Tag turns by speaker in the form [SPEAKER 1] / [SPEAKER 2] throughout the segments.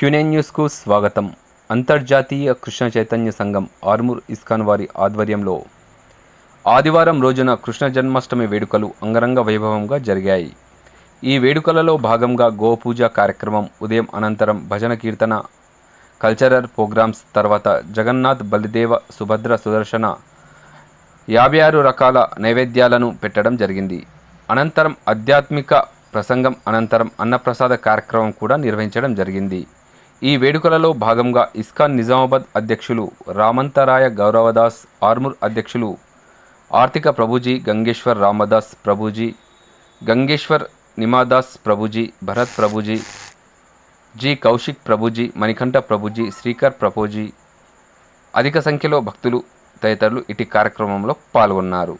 [SPEAKER 1] Quinine న్యూస్కు స్వాగతం. అంతర్జాతీయ కృష్ణ చైతన్య సంఘం ఆర్మూర్ ఇస్కాన్ వారి ఆధ్వర్యంలో ఆదివారం రోజున కృష్ణ జన్మాష్టమి వేడుకలు అంగరంగ వైభవంగా జరిగాయి. ఈ వేడుకలలో భాగంగా గోపూజ కార్యక్రమం, ఉదయం అనంతరం భజన కీర్తన, కల్చరల్ ప్రోగ్రామ్స్, తర్వాత జగన్నాథ్, బలిదేవ, సుభద్ర, సుదర్శన 56 రకాల నైవేద్యాలను పెట్టడం జరిగింది. అనంతరం ఆధ్యాత్మిక ప్రసంగం, అనంతరం అన్నప్రసాద కార్యక్రమం కూడా నిర్వహించడం జరిగింది. ఈ వేడుకలలో భాగంగా ఇస్కాన్ నిజామాబాద్ అధ్యక్షులు రామంతరాయ గౌరవదాస్, ఆర్మూర్ అధ్యక్షులు ఆర్థిక ప్రభుజీ, గంగేశ్వర్ రామదాస్ ప్రభుజీ, గంగేశ్వర్ నిమాదాస్ ప్రభుజీ, భరత్ ప్రభుజీ, జి కౌశిక్ ప్రభుజీ, మణికంఠ ప్రభుజీ, శ్రీకర్ ప్రభుజీ, అధిక సంఖ్యలో భక్తులు తదితరులు ఇటు కార్యక్రమంలో పాల్గొన్నారు.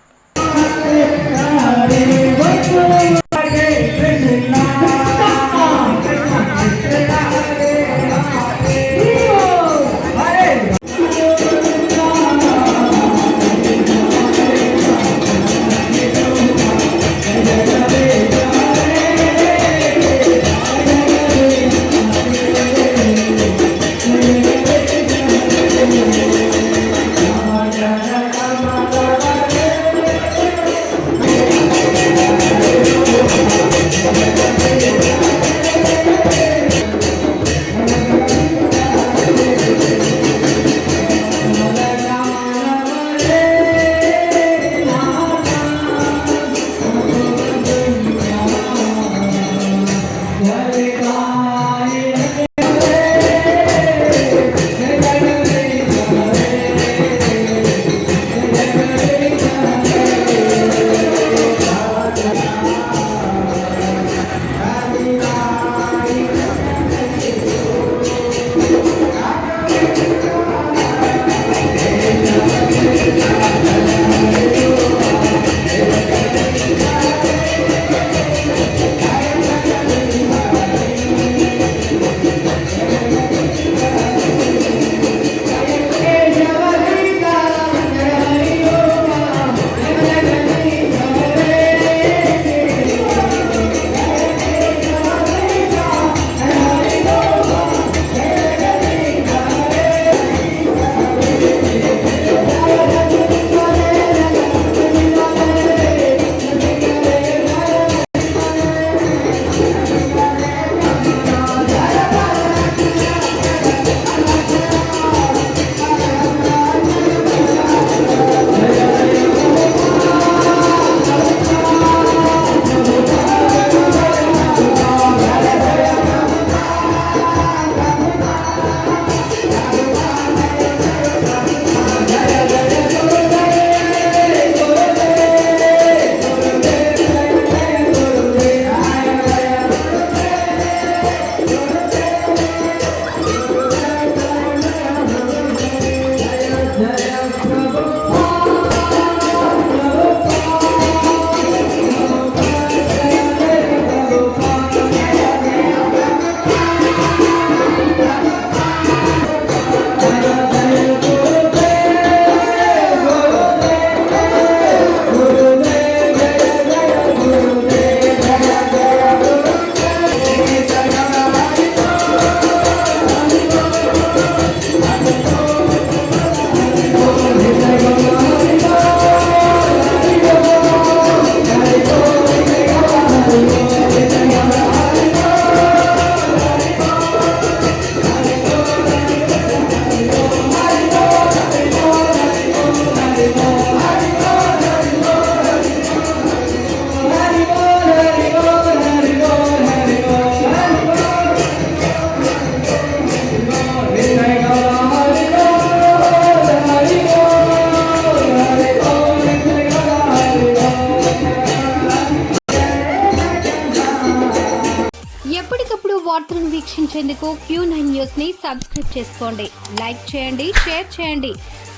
[SPEAKER 2] ఎప్పటికప్పుడు వార్తలను వీక్షించేందుకు Q9 న్యూస్ ని సబ్స్క్రైబ్ చేసుకోండి, లైక్ చేయండి, షేర్ చేయండి.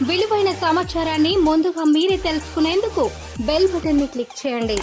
[SPEAKER 2] విలువైన సమాచారాన్ని ముందుగా మీరే తెలుసుకునేందుకు బెల్ బటన్ ని క్లిక్ చేయండి.